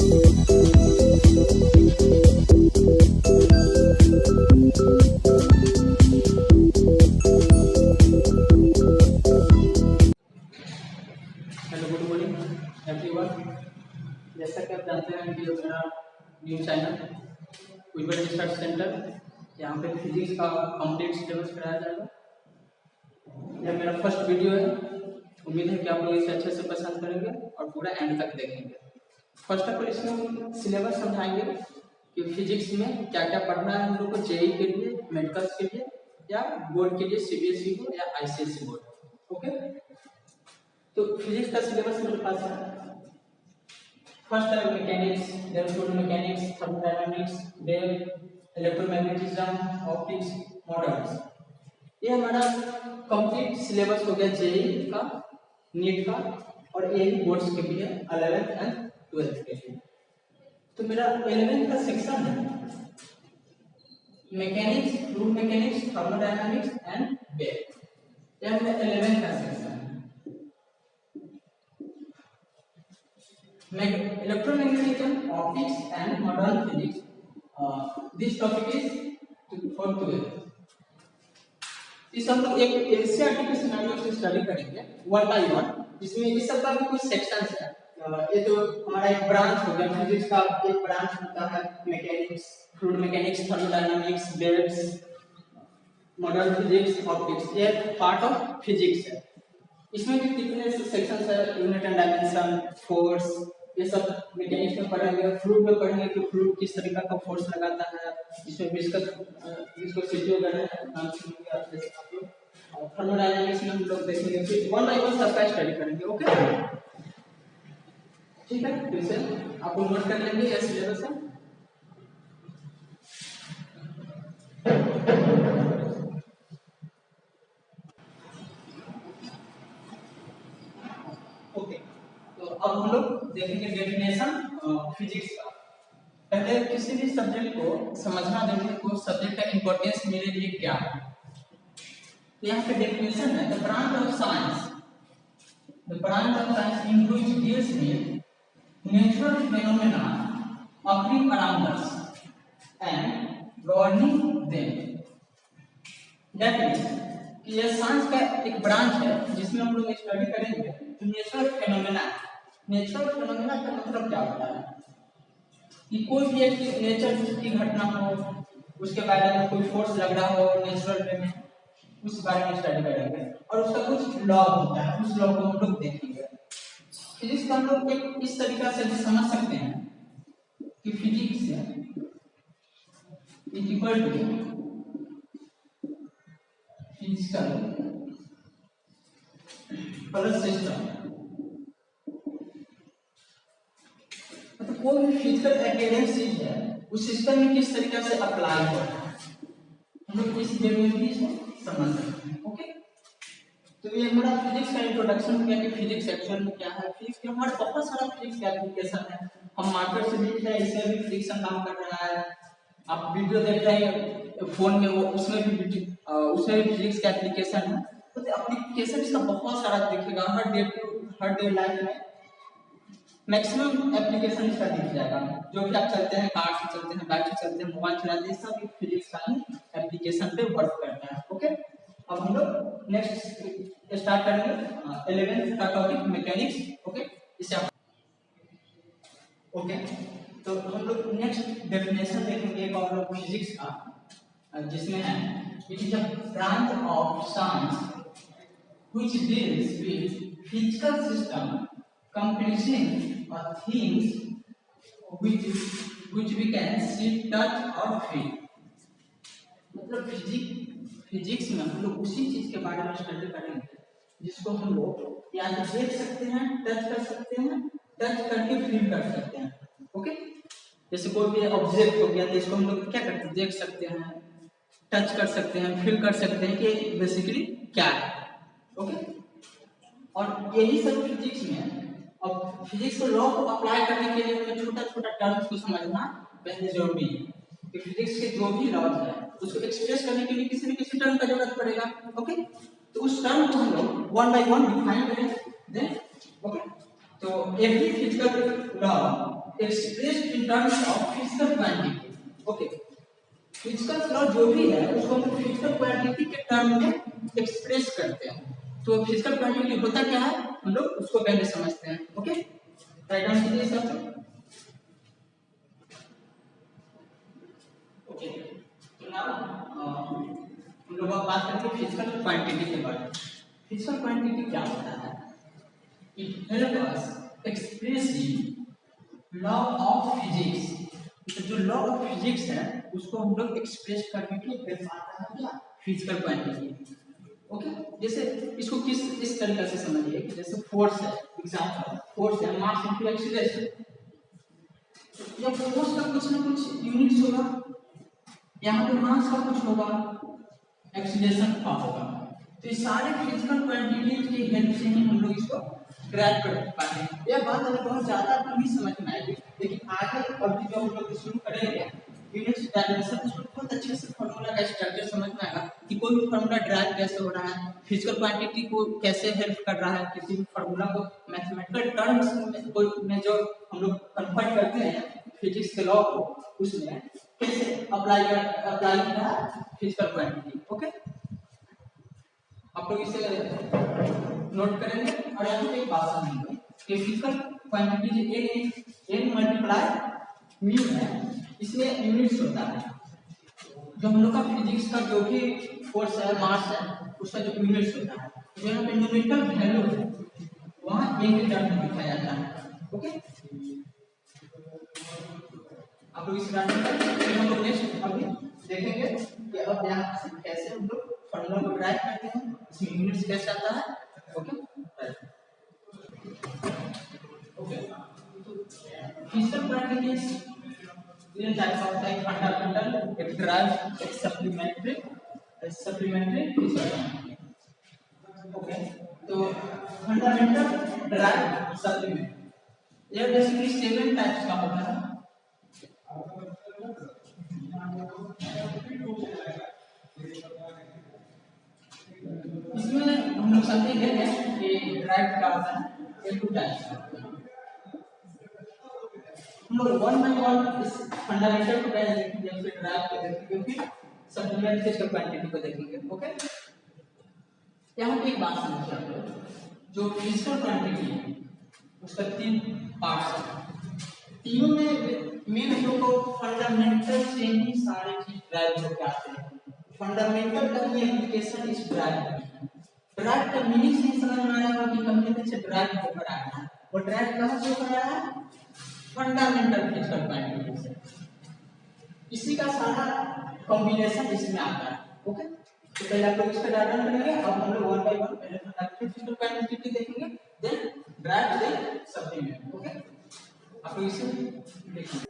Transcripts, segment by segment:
Hello, good morning everyone. जैसा कि आप जानते हैं कि मेरा new channel visual research centre, यहाँ पे फिजिक्स का कंप्लीट सिलेबस कराया जाएगा। यह मेरा फर्स्ट वीडियो है। उम्मीद है कि आप लोग इसे अच्छे से पसंद करेंगे और पूरा एंड तक देखेंगे। फर्स्ट ऑफ ऑल इसमें हम सिलेबस समझाएंगे कि फिजिक्स में क्या क्या पढ़ना है हम लोग को, जेई के लिए, मेडिकल्स के लिए या बोर्ड के लिए, सीबीएसई बोर्ड या आईसीएसई बोर्ड। ओके, तो फिजिक्स का सिलेबस मेरे पास है। फर्स्ट है mechanics, then fluid mechanics, thermodynamics, then electromagnetism, optics, models. ये हमारा कंप्लीट सिलेबस हो गया जेईई का, नीट का, और ये बोर्ड्स के भी है 11th एंड 12th के लिए। तो मेरा 11th का सेक्शन है mechanics, fluid mechanics, thermodynamics and wave. यह मेरा 11th का सेक्शन है। Electromagnetism, optics and modern physics. This topic is for 12th. इस हम लोग एक एनसीईआरटी के सिनेरियो से स्टडी करेंगे वन बाय वन, जिसमें इस सबका भी कुछ सेक्शंस है। ये तो हमारा एक ब्रांच हो गया, फिजिक्स का एक ब्रांच होता है mechanics, fluid mechanics, thermodynamics, waves, modern physics, optics. ये पार्ट ऑफ फिजिक्स है। इसमें भी कितने सेक्शंस है, यूनिट एंड डायमेंशन, फोर्स, ये सब मैकेनिक्स में पढ़ेंगे। फ्लूइड में पढ़ेंगे कि फ्लूइड किस तरीका का फोर्स लगाता है, इसमें विस्कोसिटी वगैरह नाम सुनेंगे आप लोग। और थर्मोडायनामिक्स में हम लोग देखेंगे, फिर वन बाय वन सबका स्टडी करेंगे। ओके, ठीक है। फिर से आप लोग नोट कर लेंगे, यह सिलेबस है। ओके, तो अब हम लोग देखेंगे डेफिनेशन फिजिक्स का। पहले किसी भी सब्जेक्ट को समझना देंगे को सब्जेक्ट का इंपॉर्टेंस मेरे लिए क्या है। तो यहाँ पे डेफिनेशन है, the branch of science in which deals with natural phenomena occurring around us and governing them। That means कि यह साइंस का एक ब्रांच है जिसमें हम लोग स्टडी करेंगे तो नेचुरल फेनोमेना। नेचुरल फेनोमेना का मतलब क्या होता है कि कोई भी एक नेचर की घटना हो, उसके बारे में कोई फोर्स लग रहा हो नेचुरल वे में, उस बारे में स्टडी करेंगे और उसका कुछ लॉ होता है, उस लॉ को हम लोग देखेंगे। फिजिक्स का हम लोग एक इस तरीका से भी समझ सकते हैं कि physics is equal to physical plus system. मतलब कोई भी फिजिकल एपियरेंस चीज है उस सिस्टम में किस तरीका से अप्लाई हो रहा है, हम लोग इस वे में भी समझ सकते हैं। ओके, तो ये हमारा फिजिक्स का इंट्रोडक्शन हो गया कि फिजिक्स एक्चुअल में क्या है। फिजिक्स के हमारे बहुत सारा फिजिक्स का एप्लीकेशन है। हम मार्केट से देख रहे हैं, इसमें भी फ्रिक्शन काम कर रहा है। आप वीडियो देख रहे हैं फोन में, वो उसमें भी फिजिक्स का एप्लीकेशन है। तो एप्लीकेशन इसका बहुत सारा दिखेगा हर डे लाइफ में। मैक्सिमम एप्लीकेशन इसका दिख जाएगा। जो भी आप चलते हैं, कार से चलते हैं, बाइक से चलते हैं, मोबाइल चलाते हैं, सब फिजिक्स का ही एप्लीकेशन पे वर्क करता है। ओके, अब हम लोग नेक्स्ट स्टार्ट करेंगे 11th का टॉपिक मैकेनिक्स। ओके, इसे आप ओके, तो हम लोग नेक्स्ट डेफिनेशन देखेंगे एक और फिजिक्स का, जिसमें है it is a branch of science which deals with physical system comprising things which we can see, touch और feel। मतलब फिजिक्स में हम लोग उसी चीज के बारे में स्टडी करेंगे जिसको हम लोग या तो देख सकते हैं, टच कर सकते हैं, टच करके फील कर सकते हैं। ओके, जैसे कोई भी ऑब्जेक्ट हो गया तो इसको हम लोग क्या करते हैं, देख सकते हैं, टच कर सकते हैं, फील कर सकते हैं कि बेसिकली क्या है। ओके, और यही सब फिजिक्स में है। अब फिजिक्स को लॉ को अप्लाई करने के लिए हमें छोटा छोटा टर्म्स को समझना पहले जरूरी है कि फिजिक्स के जो भी लॉज है उसको एक्सप्रेस करने के लिए किसी न किसी टर्म का जरूरत पड़ेगा। ओके, तो उस टर्म को हम लोग वन बाय वन डिफाइन करेंगे। देन ओके, तो every physical law expressed in terms of physical quantity. Okay, physical law जो भी है उसको हम फिजिकल क्वांटिटी के टर्म में एक्सप्रेस करते हैं। तो फिजिकल क्वांटिटी होता क्या है हम लोग उसको पहले समझते हैं। ओके, राइट डाउन कीजिए सब। ओके, तो नाउ हम लोग अब बात करते हैं फिजिकल क्वांटिटी के बारे में। फिजिकल क्वांटिटी क्या होता है? It help us express law of physics. तो जो लॉ ऑफ फिजिक्स है उसको हम लोग एक्सप्रेस करने के लिए आता है क्या फिजिकल क्वांटिटी। ओके, जैसे इसको इस तरीके से समझिए कि जैसे फोर्स है, एग्जांपल फोर्स है मास इनटू एक्सीलरेशन। जब फोर्स का कुछ ना कुछ यूनिट्स होगा, यहाँ पे मास का कुछ होगा, एक्सीलरेशन का होगा। तो ये सारे फिजिकल क्वांटिटीज की हेल्प से ही हम लोग इसको ग्रैब कर पाते हैं। यह बात हमें बहुत ज्यादा नहीं समझ में आएगी, लेकिन आगे अभी जो हम लोग शुरू करेंगे यूनिट्स डायमेंशन, उसमें बहुत अच्छे से फार्मूला का स्ट्रक्चर समझ में आएगा कि कोई भी फार्मूला ड्राइव कैसे हो रहा है, फिजिकल क्वांटिटी को कैसे हेल्प कर रहा है, किसी भी फार्मूला को मैथमेटिकल टर्म्स में जो हम लोग कन्वर्ट करते हैं फिजिक्स के लॉ को, उसमें कैसे अप्लाई किया है फिजिकल क्वांटिटी। ओके, आप लोग इसे नोट करेंगे और यहाँ पे एक बात समझेंगे कि physical quantity n multiply mu है, इसमें यूनिट्स होता है। जो हम लोग का फिजिक्स का जो भी फोर्स है, मास है, उसका जो यूनिट्स होता है, जो यहाँ पे न्यूमेरिकल वैल्यू है वहाँ n के टर्म में लिखा जाता है। ओके, आप लोग इस हम लोग नेक्स्ट अभी देखेंगे कि अब यहाँ से कैसे हम लोग फार्मूला को ड्राइव करते हैं, इसमें यूनिट्स कैसे आता है। ओके ओके, फिजिकल क्वांटिटीज तीन टाइप्स होता है, फंडामेंटल, एक ड्राइव, एक सप्लीमेंट्री फिजिकल क्वांटिटी। ओके, तो फंडामेंटल, ड्राइव, सप्लीमेंट्री, ये बेसिकली 7 टाइप्स का होता है। इसमें हम लोग समझेंगे कि ड्राइव क्या होता है, ये 2 टाइप्स का होता है। हम लोग वन बाय वन इस फंडामेंटल को पहले देखेंगे, फिर ड्राइव को देखेंगे, फिर सप्लीमेंट्री फिजिकल क्वांटिटी को देखेंगे। ओके, यहाँ पे एक बात समझिए आप लोग, जो फिजिकल क्वांटिटी है उसका 3 पार्ट्स है। तीनों में मेन हम लोग को फंडामेंटल से ही सारे चीज ड्राइव होकर आते हैं। फंडामेंटल का ही एप्लीकेशन इस ड्राइव ड्राइव का मीनिंग से समझ में आया होगा कि कंप्यूटर से ड्राइव होकर आया है, और ड्राइव कहाँ से होकर आया है, फंडामेंटल फिजिकल क्वांटिटी से। इसी का सारा कॉम्बिनेशन इसमें आता है। ओके, तो पहले आप लोग इसका डायग्राम करेंगे, अब हम लोग वन बाय वन पहले फंडामेंटल फिजिकल क्वांटिटी देखेंगे, then drive, then supplement. Okay, आप लोग इसे देखेंगे।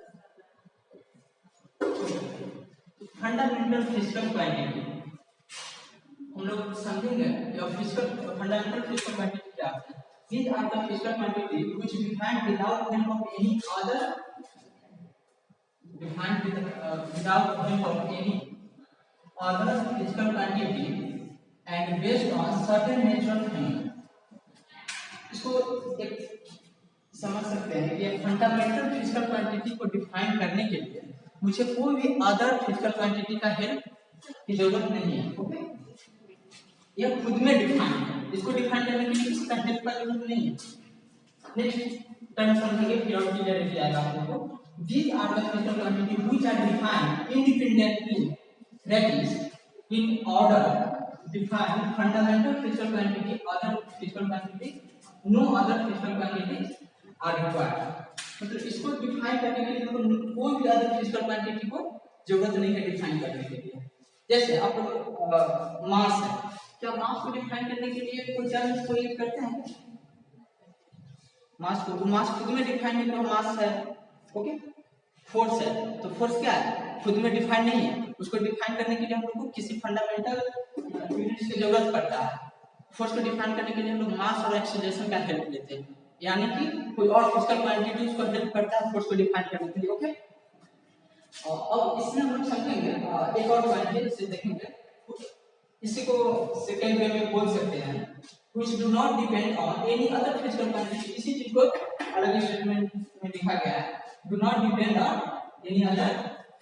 फंडामेंटल फिजिकल क्वांटिटी हम लोग समझेंगे, या फिजिकल फंडामेंटल फिजिकल क्वांटिटी क्या है। These are the physical quantity which we find without help of any other, defined without help of any other physical quantity and based on certain natural phenomena। इसको एक समझ सकते हैं कि fundamental physical quantity को define करने के लिए मुझे कोई भी अदर फिजिकल क्वांटिटी का हेल्प की जरूरत नहीं है। ओके, यह खुद में डिफाइन है, इसको डिफाइन करने के लिए किसी का हेल्प का जरूरत नहीं है। नेक्स्ट टर्म समझेंगे, फिर और क्लियरिटी आएगा आप लोगों को। These are the physical quantities which are defined independently, that is in order define fundamental physical quantity, other physical quantity, no other physical quantities are required। मतलब इसको डिफाइन करने के लिए कोई भी अदर फिजिकल क्वांटिटी को जरूरत नहीं है डिफाइन करने के लिए। जैसे आप लोग मास है, क्या मास को डिफाइन करने के लिए कोई टर्म्स को यूज करते हैं? मास खुद में डिफाइन नहीं है, मास है। ओके, फोर्स है, तो फोर्स क्या है, खुद में डिफाइन नहीं है, उसको डिफाइन करने के लिए हम लोग को किसी फंडामेंटल यूनिट्स की जरूरत पड़ता है। फोर्स को डिफाइन करने के लिए हम लोग मास और एक्सीलरेशन का हेल्प लेते हैं, यानी कि कोई और फिजिकल क्वांटिटी उसको हेल्प करता है फोर्स को डिफाइन करने के लिए। ओके, और इसमें हम लोग समझेंगे एक और पॉइंट है, इसे देखेंगे, इसी को सेकंड वे में बोल सकते हैं, which do not depend on any other physical quantity। इसी चीज को अलग स्टेटमेंट में लिखा गया है do not depend on any other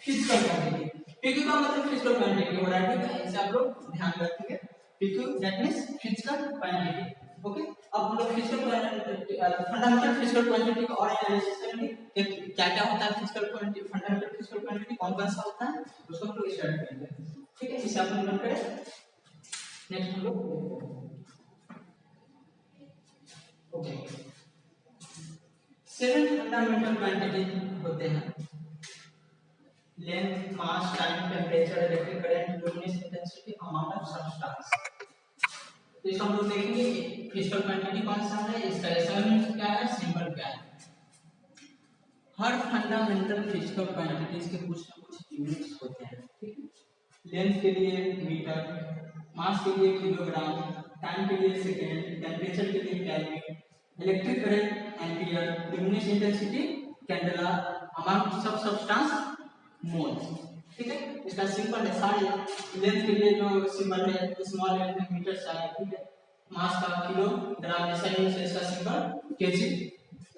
physical quantity. PQ का मतलब फिजिकल क्वांटिटी हो रहा है, इसे आप लोग ध्यान रखेंगे। PQ that means physical quantity. Okay, अब हम लोग physical quantity, fundamental physical quantity का और एनालिसिस करेंगे कि क्या क्या होता है physical quantity, fundamental physical quantity कौन कौन सा होता है, उसको हम लोग स्टार्ट करेंगे। ठीक है, इसे आप लोग नोट करें। नेक्स्ट हम लोग ओके 7 फंडामेंटल क्वांटिटी होते हैं। Length, mass, time, temperature, electric current, luminous intensity, amount of substance. तो इस हम लोग देखेंगे फिजिकल क्वांटिटी कौन सा है, इसका एसआई क्या है, सिंबल क्या है। हर फंडामेंटल फिजिकल क्वांटिटीज के कुछ ना कुछ यूनिट्स होते हैं। ठीक है, लेंथ के लिए मीटर, मास के लिए किलोग्राम, टाइम के लिए सेकेंड, टेम्परेचर के लिए kelvin, electric current ampere, luminous intensity candela, amount of substance moles. ठीक है, इसका सिंबल है सारे। लेंथ के लिए जो सिंबल है स्मॉल एल में मीटर से आया। ठीक है, मास का किलोग्राम, ऐसा ही इसका सिंबल केजी,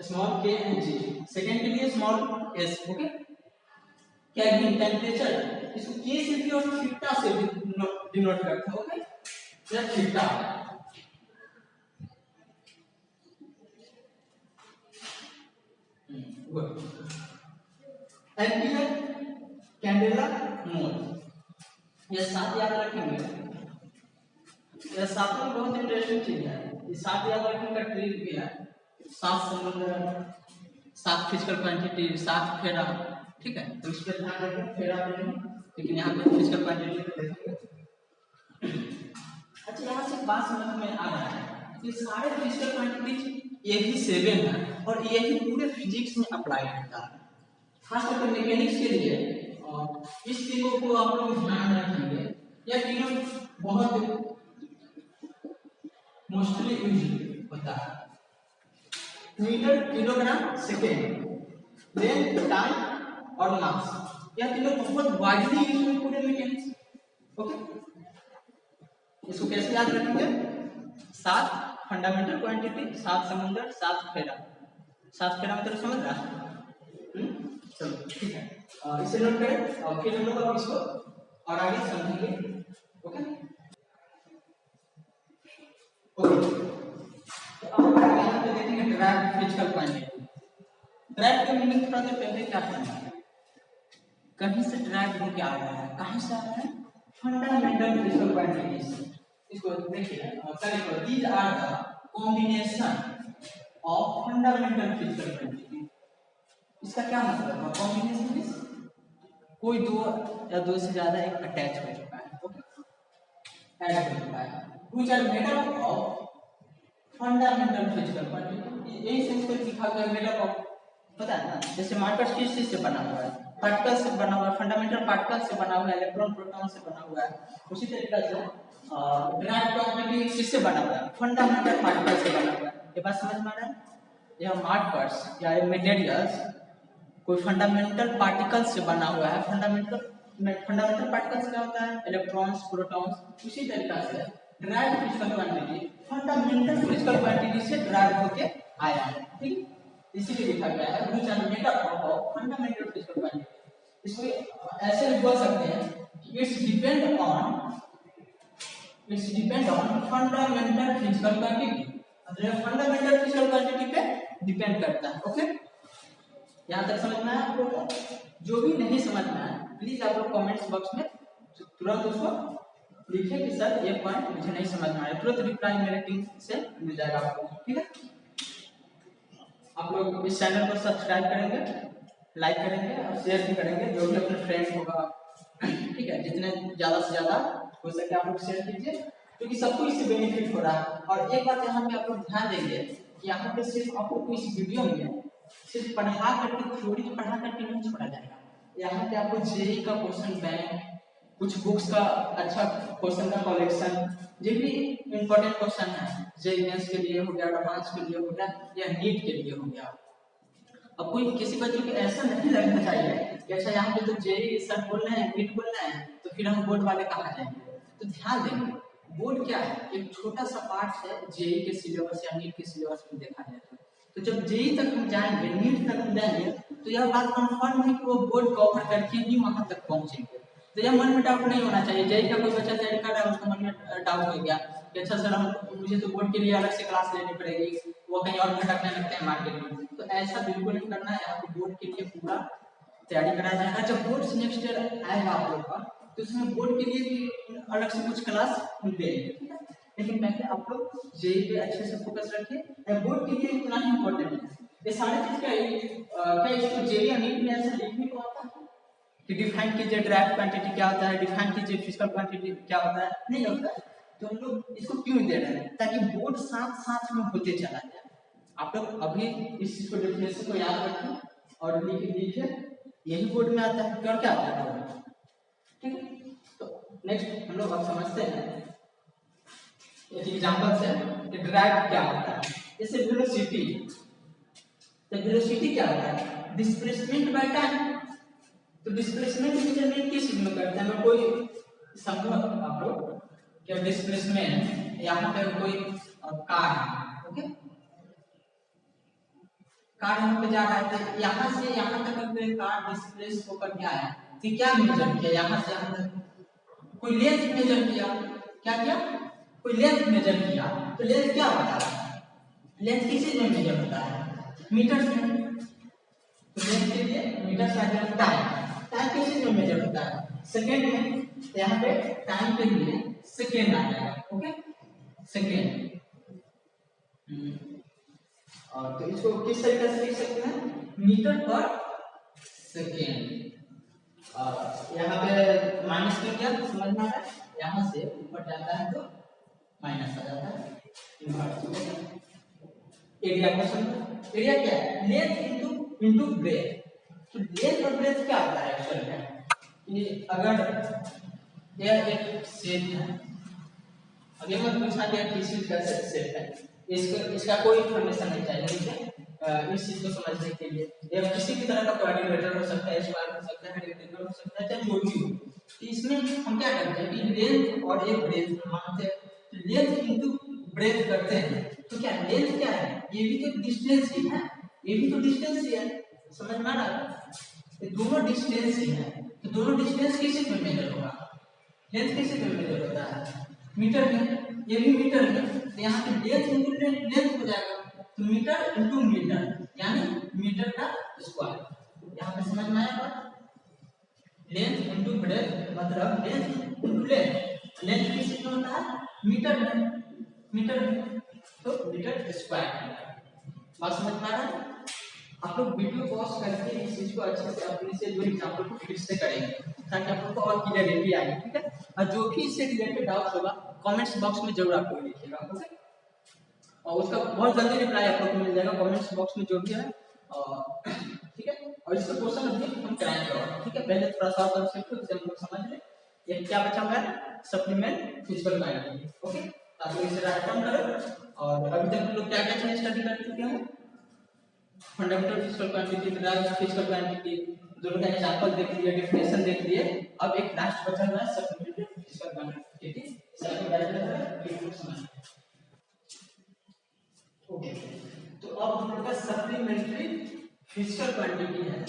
स्मॉल के एंड जी। सेकंड के लिए small S. Okay, kelvin, temperature इसको के से भी और थीटा से भी डिनोट करते हैं। ओके, या थीटा। गुड। एम्पियर, कैंडेला, मोल, ये सात याद रखेंगे। ये सातों बहुत इंटरेस्टिंग चीज है, ये सात याद रखने का ट्रिक भी है। सात समुद्र, सात फिजिकल क्वांटिटी, सात फेरा। ठीक है, तो इस पर ध्यान रखें, फेरा पे नहीं, लेकिन यहाँ पे फिजिकल क्वांटिटी पे देखेंगे। अच्छा, यहाँ से बात समझ में आ रहा है कि सारे फिजिकल क्वांटिटी यही 7 है और यही पूरे फिजिक्स में अप्लाई होता है, खास करके मैकेनिक्स के लिए। और इस तीनों को आप लोग ध्यान रखेंगे, यह तीनों बहुत मोस्टली यूज होता है। Metre, kilogram, second, length, time और मास, यह तीनों बहुत वाइडली यूज है पूरे मैकेनिक्स। ओके, इसको कैसे याद रखेंगे? सात फंडामेंटल क्वांटिटी, सात समुद्र, सात फेरा। सात फेरा मतलब समझ रहा है? चलो ठीक है, इसे नोट करें और फिर हम लोग अब इसको और आगे समझेंगे। ओके ओके, तो अब यहाँ पे देखेंगे ड्राइव फिजिकल क्वांटिटी। ड्राइव का मीनिंग थोड़ा देर पहले क्या था, कहीं से ड्राइव होके आ रहा है, कहाँ से आ रहा है? Fundamental physical quantities. इसको देखिए, correct, these are the combination of fundamental physical quantity. इसका क्या मतलब है? कॉम्बिनेशन मींस कोई दो या दो से ज्यादा एक अटैच हो चुका है। ओके, ऐड हो चुका है, which are made up of fundamental physical quantity. यही सेंस को लिखा गया मेड अप ऑफ, पता है ना, जैसे मार्कर किस चीज से बना हुआ है? पार्टिकल से बना हुआ है, फंडामेंटल पार्टिकल से बना हुआ है, इलेक्ट्रॉन प्रोटॉन से बना हुआ है। उसी तरीके से ड्राइव क्वांटिटी किससे बना हुआ है? फंडामेंटल पार्टिकल से बना हुआ है। ये बात समझ में आ रहा है? यह मार्कर्स या मटेरियल्स कोई फंडामेंटल पार्टिकल से बना हुआ है। फंडामेंटल पार्टिकल्स क्या होता है? Electrons, protons. उसी तरीके से derive physical quantity fundamental physical quantity से ड्राइव होके आया है। ठीक, इसीलिए लिखा गया है which are made up of fundamental physical quantity. इसको ऐसे भी बोल सकते हैं कि it's depend on fundamental physical quantity, मतलब फंडामेंटल फिजिकल क्वांटिटी पे डिपेंड करता है। ओके, यहाँ तक समझ में आया आप लोगों को? जो भी नहीं समझ में आया प्लीज आप लोग कमेंट्स बॉक्स में तुरंत उसको लिखिए कि सर ये पॉइंट मुझे नहीं समझ में आया, तुरंत रिप्लाई मेरे टीम से मिल जाएगा आपको। ठीक है, आप लोग इस चैनल को सब्सक्राइब करेंगे, लाइक करेंगे और शेयर भी करेंगे, जो भी अपने फ्रेंड होगा। ठीक है, जितने ज्यादा से ज्यादा हो सके आप लोग शेयर कीजिए, क्योंकि सबको इससे बेनिफिट हो रहा है। और एक बात यहाँ पे आप लोग ध्यान देंगे कि यहाँ पे सिर्फ आपको इस वीडियो में सिर्फ पढ़ा करके, थ्योरी पढ़ा करके नहीं छोड़ा जाएगा। यहाँ पे आपको जेई का क्वेश्चन बैंक, कुछ बुक्स का अच्छा क्वेश्चन का कलेक्शन, जो भी इंपॉर्टेंट क्वेश्चन है जेई मेंस के लिए हो गया, एडवांस के लिए हो गया या नीट के लिए हो गया। अब कोई किसी बच्चे को ऐसा नहीं लगना चाहिए कि अच्छा यहाँ पे तो जेई सर बोल रहे हैं, नीट बोल रहे हैं, तो फिर हम बोर्ड वाले कहाँ जाएंगे। तो ध्यान देंगे, बोर्ड क्या है? एक छोटा सा पार्ट है जेई के सिलेबस या नीट के सिलेबस में देखा जाए तो। तो जब जेई तक हम जाएंगे, नीट तक हम जाएंगे, तो यह बात कंफर्म है कि वो बोर्ड कवर करके ही वहां तक पहुंचेंगे। तो यह मन में डाउट नहीं होना चाहिए। जेई का कोई बच्चा तैयारी कर रहा है, उसके मन में डाउट हो गया कि अच्छा सर मुझे तो बोर्ड के लिए अलग से क्लास लेनी पड़ेगी, वो कहीं और भटकने लगते हैं मार्केट में। तो ऐसा बिल्कुल नहीं करना है, आपको बोर्ड के लिए पूरा तैयारी कराया जाएगा। जब बोर्ड से नेक्स्ट ईयर आएगा आप लोग का, तो उसमें बोर्ड के लिए भी अलग से कुछ क्लास हम देंगे, लेकिन पहले आप लोग जेई पे अच्छे से फोकस रखिए। बोर्ड के लिए इतना ही इम्पोर्टेंट है। ये सारे चीज क्या इसको जेई या नीट में ऐसा लिखने को आता है कि डिफाइन कीजिए ड्राइव क्वांटिटी क्या होता है, डिफाइन कीजिए फिजिकल क्वांटिटी क्या होता है, नहीं होता है। तो हम लोग इसको क्यों दे रहे हैं? ताकि बोर्ड साथ साथ में होते चला जाए। आप लोग अभी इस चीज को डेफिनेशन को याद रखें और लिखिए, यही बोर्ड में आता है और क्या आता है, ठीक है। तो नेक्स्ट हम लोग अब समझते हैं एक एग्जांपल से कि ड्राइव क्या होता है। जैसे वेलोसिटी, तो वेलोसिटी क्या होता है? Displacement by time. तो डिस्प्लेसमेंट मेजरमेंट किस में करते हैं? मैं कोई समझो आप लोग क्या डिस्प्लेसमेंट, यहाँ पे कोई कार है, ओके, कार यहाँ पे जा रहा है, तो यहाँ से यहाँ तक अगर कार डिस्प्लेस होकर क्या है, तो क्या मेजर किया यहाँ से यहाँ तक? कोई लेंथ मेजर किया, क्या किया? कोई लेंथ मेजर किया। तो लेंथ क्या होता है? लेंथ किस में मेजर होता है? मीटर में। तो लेंथ के लिए मीटर से आगे टाइम, टाइम किस में मेजर होता है? सेकेंड में। तो यहाँ पे टाइम के लिए सेकेंड आ जाएगा, ओके, सेकेंड। और तो इसको किस तरीके से लिख सकते हैं? मीटर पर सेकेंड। यहाँ पे माइनस में क्या समझ में आ रहा है? यहाँ से ऊपर जाता है तो माइनस आ जाता है। एरिया क्वेश्चन, एरिया क्या है? Length into breadth. तो लेंथ और ब्रेथ क्या होता है एक्चुअल में? कि अगर यह एक सेट है, अभी मत पूछना कि किस चीज का सेट है, इसका कोई इंफॉर्मेशन नहीं चाहिए, ठीक है। इस चीज को समझने के लिए या किसी भी तरह का क्वाड्रिलेटरल हो सकता है, स्क्वायर हो सकता है, हेक्सागोनल हो सकता है, चाहे जो भी हो। तो इसमें हम क्या करते हैं कि लेंथ और एक ब्रेथ मानते हैं। तो लेंथ इनटू ब्रेथ करते हैं, तो क्या लेंथ क्या है? ये भी तो डिस्टेंस ही है, ये भी तो डिस्टेंस ही है, समझ में आ रहा है? ये दोनों डिस्टेंस ही है। तो दोनों डिस्टेंस किसी में मेजर होगा? लेंथ किसी में मेजर होता है? मीटर में। ये भी मीटर में, तो यहाँ पे लेंथ इनटू लेंथ हो जाएगा, तो मीटर इनटू मीटर यानी मीटर का स्क्वायर। यहाँ पे समझ में आया बात? लेंथ इनटू ब्रेथ मतलब लेंथ इनटू लेंथ। लेंथ किस में होता है? मीटर में, मीटर में, तो मीटर स्क्वायर। बात समझ में आ रहा है? आप लोग वीडियो पॉज करके इस चीज को अच्छे से अपने से जो एग्जांपल को फिर से करेंगे ताकि आप लोग को और क्लियरिटी आए, ठीक है। और जो भी इससे रिलेटेड डाउट्स होगा कमेंट्स बॉक्स में जरूर आप लोग लिखिएगा, ओके, और उसका बहुत जल्दी रिप्लाई आप लोग को मिल जाएगा कमेंट्स बॉक्स में जो भी है, ठीक है। और इसका क्वेश्चन अभी हम कराएंगे और, ठीक है। पहले थोड़ा सा कॉन्सेप्ट को हम लोग समझ लें। ये क्या बचा हुआ है? Supplement physical quantity, okay. आप लोग इसे राइट डाउन करें। और अभी तक हम लोग क्या क्या चीज स्टडी कर चुके हैं? Fundamental physical quantity, drive physical quantity, दोनों का एग्जांपल देख लिए, डेफिनेशन देख लिए। अब एक लास्ट बचा हुआ है सप्लीमेंट्री फिजिकल क्वांटिटी, इसे आप बैठकर बिल्कुल समझ। ओके, तो अब हम लोग का सप्लीमेंट्री फिजिकल क्वांटिटी है,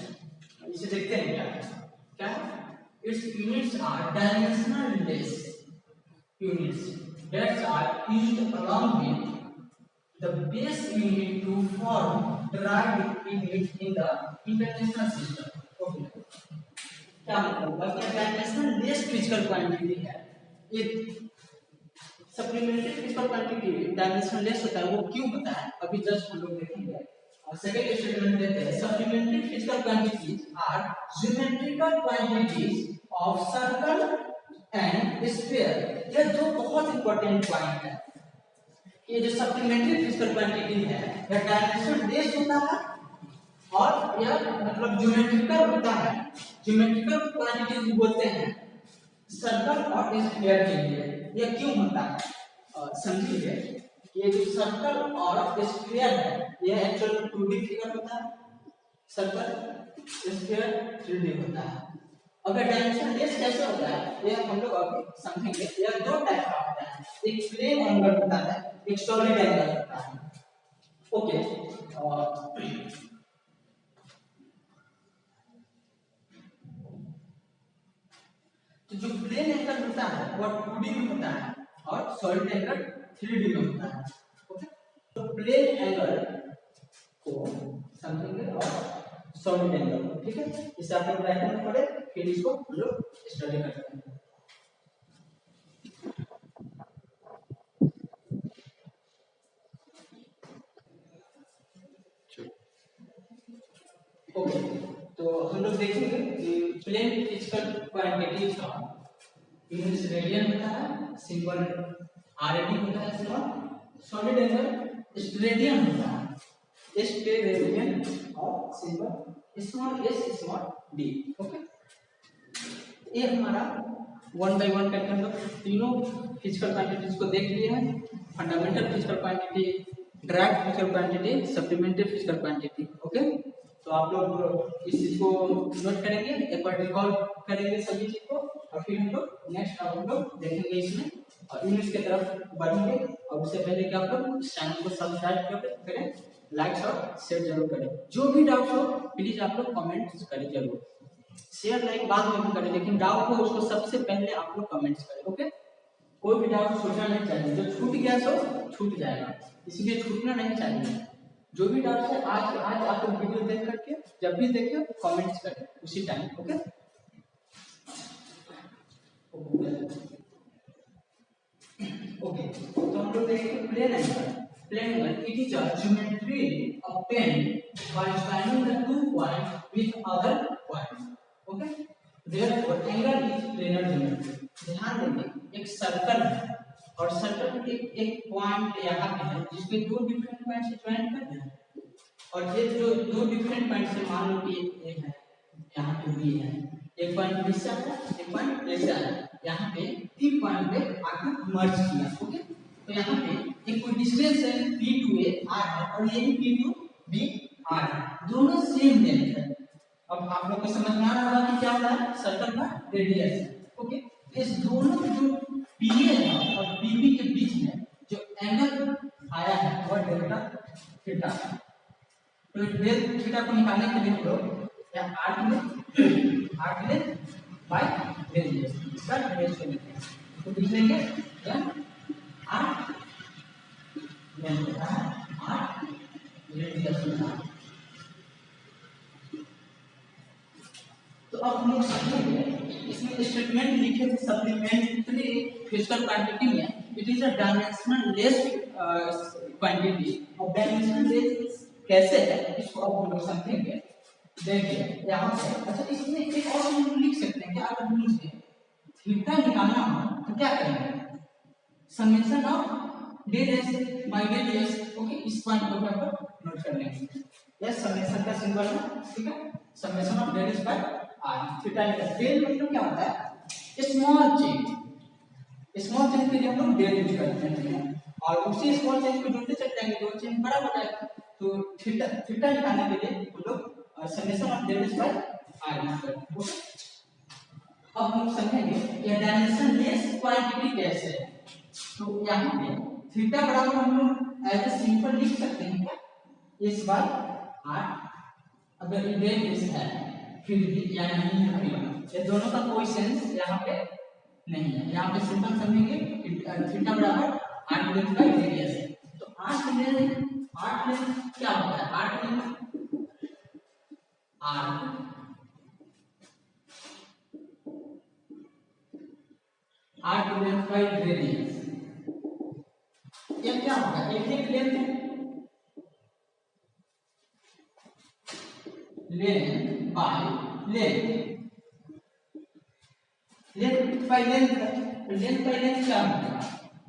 इसे देखते हैं क्या क्या है। It's units are dimensional less units that are used along with the base unit to form derived units in the international system. Okay. क्या मतलब? डायमेंशनल लेस फिजिकल क्वांटिटी है ये। Supplementary physical quantity dimensional less होता है, वो क्यों होता है अभी जस्ट हम लोग देखेंगे। और सेकंड स्टेटमेंट देते हैं, supplementary physical quantities are geometrical quantities of circle and sphere. ये जो बहुत इंपॉर्टेंट पॉइंट है, ये जो सप्लीमेंट्री फिजिकल क्वांटिटी है यह डायमेंशनल लेस होता है और यह मतलब ज्योमेट्रिकल होता है। ज्योमेट्रिकल क्वांटिटीज बोलते हैं सर्कल और स्फीयर के लिए। यह क्यों होता है समझिए। ये जो सर्कल और स्फीयर है यह एक्चुअल में 2D फिगर होता है, सर्कल स्फीयर 3D होता है। अगर डायमेंशनल लेस कैसे होता है ये हम लोग अभी समझेंगे। यह दो टाइप का होता है, एक प्लेन एंगल होता है, एक सॉलिड एंगल होता है। ओके, तो जो प्लेन एंगल होता है वो 2D में होता है और सॉलिड एंगल 3D में होता है। ओके, तो प्लेन एंगल को समझेंगे और सॉलिड एंगल, ठीक है, इसे आप लोग राइट में पढ़े, फिर इसको हम लोग स्टडी करते हैं। ओके, तो हम लोग देखेंगे कि प्लेन फिजिकल क्वांटिटीज का यूनिट रेडियन होता है, सिंबल आरडी होता है, सिंबल सॉलिड एंगल स्टेरेडियन होता है, स्टेरेडियन और symbol small S small D. Okay, ये हमारा 1 बाय 1 करके हम लोग तीनों फिजिकल क्वांटिटीज को देख लिए हैं। Fundamental physical quantity, direct physical quantity, supplementary physical quantity. Okay, तो आप लोग इस चीज को नोट करेंगे, एक बार रिकॉल करेंगे सभी चीज को, और फिर हम लोग नेक्स्ट हम लोग देखेंगे इसमें और यूनिट्स की तरफ बढ़ेंगे। और उससे पहले कि आप लोग इस चैनल को सब्सक्राइब करें, लाइक और शेयर जरूर करें। जो भी डाउट हो प्लीज आप लोग कमेंट्स करें जरूर, शेयर लाइक बाद में भी करें, लेकिन डाउट हो उसको सबसे पहले आप लोग कमेंट्स करें। ओके, कोई भी डाउट छूटना नहीं चाहिए, जो छूट गया सो छूट जाएगा, इसलिए छूटना नहीं चाहिए। जो भी डाउट है आज आप लोग वीडियो देख करके जब भी देखे कमेंट्स करें उसी टाइम। ओके, ओके, तो हम लोग देखेंगे plane angle. Plane angle it is a geometry obtained by joining the two points with other points. Okay, therefore angle is planar geometry। ध्यान देंगे, एक सर्कल है और सर्कल में एक पॉइंट यहाँ पे है जिसपे दो डिफरेंट पॉइंट से ज्वाइन करते हैं, और ये जो दो डिफरेंट पॉइंट से मान लो कि एक है यहाँ पे बी है, एक पॉइंट बी से आया, एक पॉइंट ए से आया, यहाँ पे तीन पॉइंट पे आकर मर्ज किया। ओके, तो यहाँ पे एक कोई डिस्टेंस है पी टू ए आर है और ये भी पी टू बी आर है, दोनों सेम लेंथ है। अब आप लोग को समझ में आ रहा होगा कि क्या होता है सर्कल का रेडियस है। ओके, इस दोनों जो पीए है और पीबी के बीच में जो एंगल आया है वह डेल्टा थीटा। तो डेल थीटा को निकालने के लिए हम लोग या आर्क लेंथ बाय रेडियस इसका रेशियो लेते हैं, तो लिख लेंगे या आर्क लेंथ होता है आर्क रेडियस होता है। तो अब हम लोग समझेंगे इसमें स्टेटमेंट लिखे थे सप्लीमेंट्री फिजिकल क्वांटिटी में, it is a dimensional less quantity. और डायमेंशनल लेस कैसे है इसको अब हम लोग समझेंगे। देखिए यहाँ पे, अच्छा इसमें एक और हम लोग लिख सकते हैं कि अगर मुझे थीटा निकालना हो तो क्या करेंगे, summation of del S by del S. Okay, इस पॉइंट को आप नोट कर लेंगे, यह समेशन का सिंबल है, ठीक है, summation of del S by R. Theta का डेल मतलब क्या होता है स्मॉल चेंज, स्मॉल चेंज के लिए हम लोग डेल यूज करते हैं, और उसी स्मॉल चेंज को जोड़ते चले जाएंगे तो चेंज बड़ा हो जाएगा। तो थीटा निकालने के लिए हम लोग summation of del S by R use करते हैं। ओके, अब हम समझेंगे ये डायमेंशन लेस क्वांटिटी कैसे है। तो यहाँ पे थीटा बराबर हम लोग एज ए सिंपल लिख सकते हैं क्या, इस बार आर, अगर ये डेल है फिर भी या नहीं है, ये दोनों का कोई सेंस यहाँ पे नहीं है। यहाँ पे सिंपल समझेंगे थीटा बराबर आर लेंथ बाय रेडियस है। तो आर लेंथ क्या होता है, R length R length by radius, ये क्या होगा, एक लेंथ है, length by length by length क्या होगा,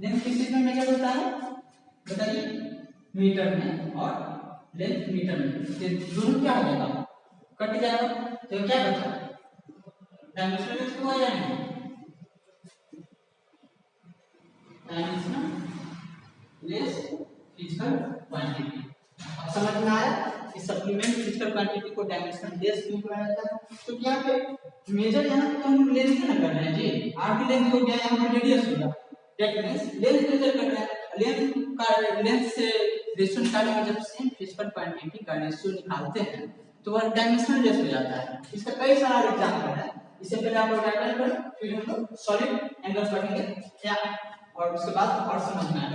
लेंथ किस में मेजर होता है बताइए, मीटर में, और लेंथ मीटर में, दोनों क्या हो जाएगा कट जाएगा, तो क्या बचा डायमेंशनल लेंथ को आ जाएगा, डायमेंशनल लेस फिजिकल क्वांटिटी। अब समझ में आया कि सप्लीमेंट फिजिकल क्वांटिटी को डायमेंशनल लेस क्यों कहा जाता है। तो यहाँ पे मेजर यहाँ पे हम लेंथ ना कर रहे हैं जी, आर की लेंथ हो गया, यहाँ पे रेडियस हो गया, दैट मींस लेंथ मेजर कर रहे हैं, लेंथ का लेंथ से रेशियो निकालेंगे, जब सेम फिजिकल क्वांटिटी का रेशियो निकालते हैं तो वह डायमेंशनल रेशियो हो जाता है। इसका कई सारे एग्जांपल है। इससे पहले आप लोग डायग्राम करो, फिर हम लोग सॉलिड एंगल पढ़ेंगे या और उसके बाद और समझना है।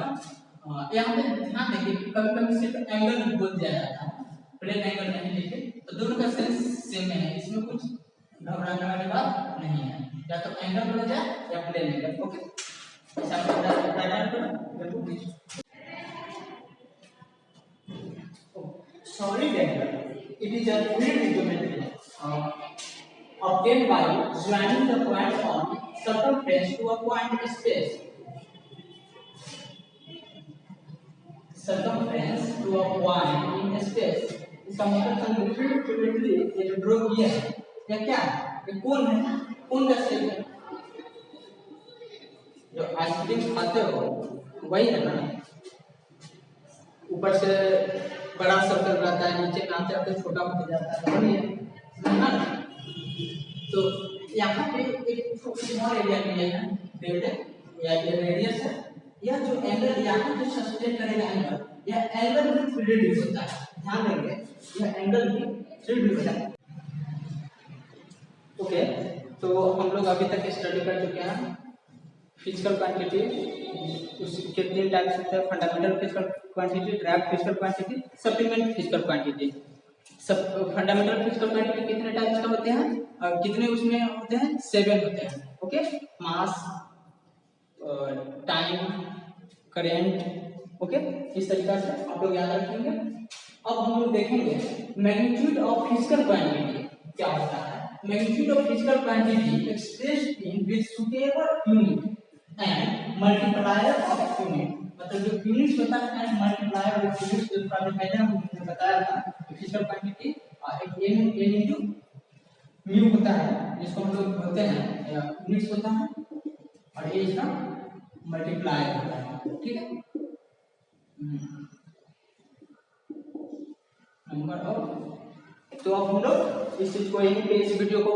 यहाँ पे ध्यान देंगे, कभी-कभी सिर्फ एंगल बोल दिया जाता है, प्लेन एंगल नहीं लिखे, तो दोनों का सेंस सेम है, इसमें कुछ घबराने वाली बात नहीं है। या तो एंगल बोला जाए या plane angle. Okay, solid angle, it is a fluid geometry obtained by joining the point on circumference to a point space. Circumference to a point in space. इसका मतलब fluid geometry ये जो ड्रॉ किया है, ये क्या है? ये कोन है, कोन का शेप है। जो आइसक्रीम खाते हो वही है ना, ऊपर से बड़ा सर्कल रहता है, नीचे में आते आते छोटा होता जाता है, वही है ना। तो यहाँ पे एक स्मॉल एरिया में है डेल्टा या ये रेडियस है, यह जो एंगल यहाँ पे सस्टेन करेगा एंगल, यह एंगल भी 3 डिग्री होता है। ध्यान देंगे, यह एंगल भी 3 डिग्री होता है। ओके, तो हम लोग अभी तक स्टडी कर चुके हैं फिजिकल क्वांटिटी, उसके 3 टाइप्स होते हैं, fundamental physical quantity, derived physical quantity, supplement physical quantity. सब फंडामेंटल फिजिकल क्वांटिटी कितने टाइप्स का होते हैं और कितने उसमें होते हैं? 7 होते हैं। ओके, मास, टाइम, करेंट। ओके, इस तरीके से आप लोग याद रखेंगे। अब हम लोग देखेंगे मैग्नीट्यूड ऑफ फिजिकल क्वांटिटी क्या होता है। Magnitude of physical quantity expressed in with suitable unit and multiplier of unit, मतलब जो यूनिट्स होता है एंड मल्टीप्लायर ऑफ यूनिट्स, जो पहले हमने बताया था फिजिकल क्वांटिटी एक n इनटू म्यू होता है, जिसको हम लोग बोलते हैं यूनिट्स होता है, और ये इसका मल्टीप्लायर होता है। ठीक है, नंबर ऑफ। तो अब हम लोग इस चीज को यहीं पे इस वीडियो को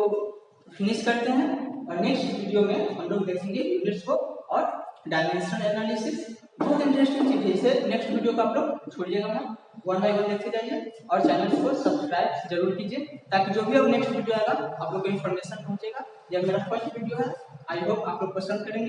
फिनिश करते हैं और नेक्स्ट वीडियो में हम लोग देखेंगे यूनिट्स को और डायमेंशनल एनालिसिस। बहुत इंटरेस्टिंग चीज है, इसे नेक्स्ट वीडियो का आप लोग छोड़िएगा ना, 1 बाय 1 देखते जाइए और चैनल को सब्सक्राइब जरूर कीजिए, ताकि जो भी अब नेक्स्ट वीडियो आएगा आप लोग को इन्फॉर्मेशन पहुंचेगा। यह मेरा फर्स्ट वीडियो है, आई होप आप लोग पसंद करेंगे।